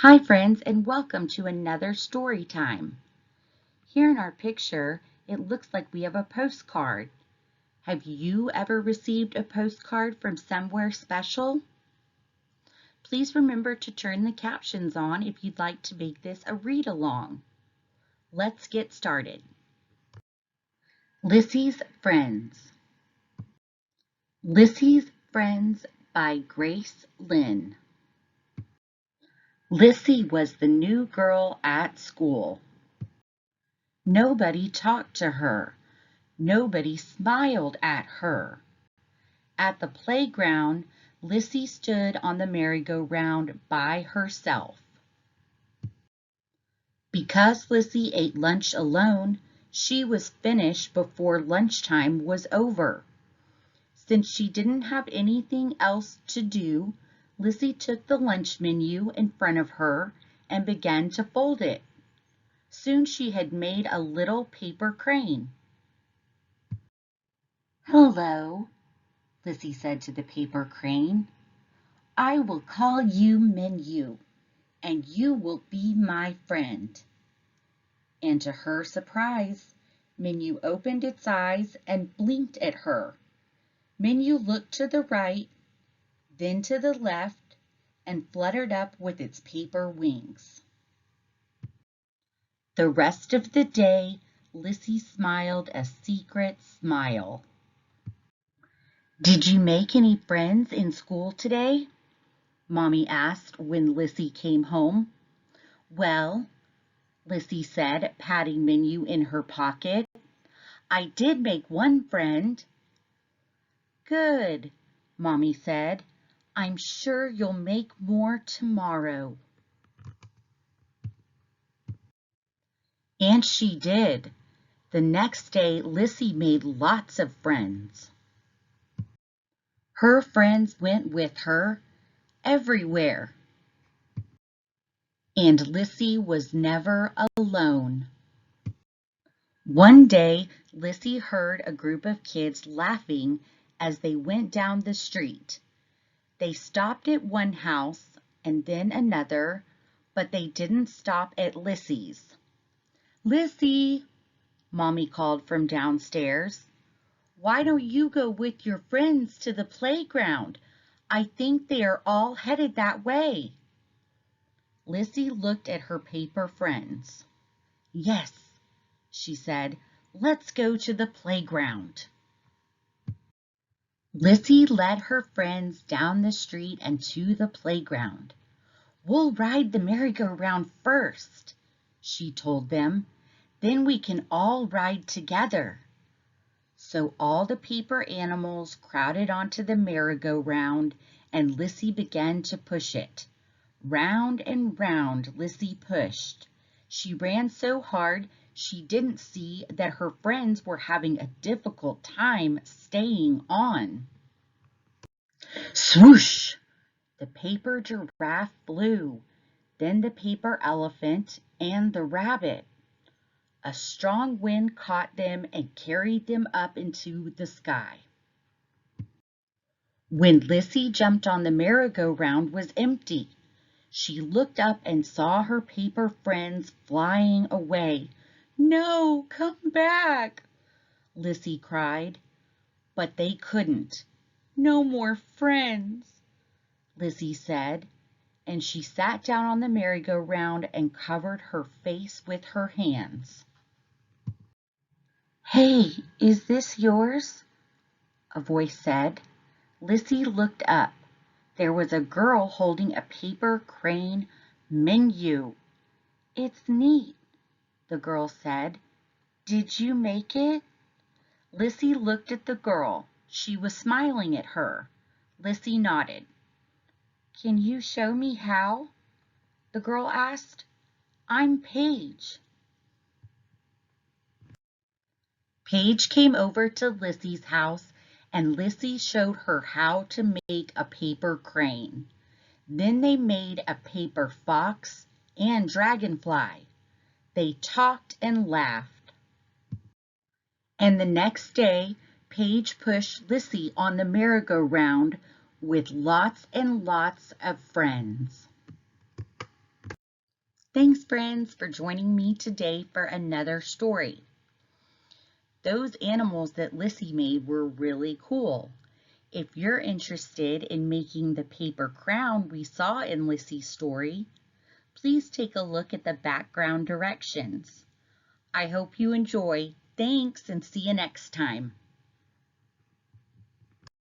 Hi friends, and welcome to another story time. Here in our picture, it looks like we have a postcard. Have you ever received a postcard from somewhere special? Please remember to turn the captions on if you'd like to make this a read-along. Let's get started. Lissy's Friends. Lissy's Friends by Grace Lynn. Lissy was the new girl at school. Nobody talked to her. Nobody smiled at her. At the playground, Lissy stood on the merry-go-round by herself. Because Lissy ate lunch alone, she was finished before lunchtime was over. Since she didn't have anything else to do, Lissy took the lunch menu in front of her and began to fold it. Soon she had made a little paper crane. "Hello," Lissy said to the paper crane. "I will call you Menu, and you will be my friend." And to her surprise, Menu opened its eyes and blinked at her. Menu looked to the right, then to the left, and fluttered up with its paper wings. The rest of the day, Lissy smiled a secret smile. "Did you make any friends in school today?" Mommy asked when Lissy came home. "Well," Lissy said, patting Menu in her pocket, "I did make one friend." "Good," Mommy said. "I'm sure you'll make more tomorrow." And she did. The next day, Lissy made lots of friends. Her friends went with her everywhere. And Lissy was never alone. One day, Lissy heard a group of kids laughing as they went down the street. They stopped at one house and then another, but they didn't stop at Lissy's. "Lissy," Mommy called from downstairs, "why don't you go with your friends to the playground? I think they are all headed that way." Lissy looked at her paper friends. "Yes," she said, "let's go to the playground." Lissy led her friends down the street and to the playground. "We'll ride the merry-go-round first," she told them. "Then we can all ride together." So all the paper animals crowded onto the merry-go-round, and Lissy began to push it. Round and round Lissy pushed. She ran so hard she didn't see that her friends were having a difficult time staying on. Swoosh! The paper giraffe flew, then the paper elephant and the rabbit. A strong wind caught them and carried them up into the sky. When Lissy jumped on the merry-go-round was empty. She looked up and saw her paper friends flying away. "No, come back!" Lissy cried. But they couldn't. "No more friends," Lissy said, and she sat down on the merry-go-round and covered her face with her hands. "Hey, is this yours?" a voice said. Lissy looked up. There was a girl holding a paper crane menu. "It's neat," the girl said. "Did you make it?" Lissy looked at the girl. She was smiling at her. Lissy nodded. "Can you show me how?" the girl asked. "I'm Paige." Paige came over to Lissy's house, and Lissy showed her how to make a paper crane. Then they made a paper fox and dragonfly. They talked and laughed. And the next day, Paige pushed Lissy on the merry-go-round with lots and lots of friends. Thanks, friends, for joining me today for another story. Those animals that Lissy made were really cool. If you're interested in making the paper crown we saw in Lissy's story, please take a look at the background directions. I hope you enjoy. Thanks, and see you next time.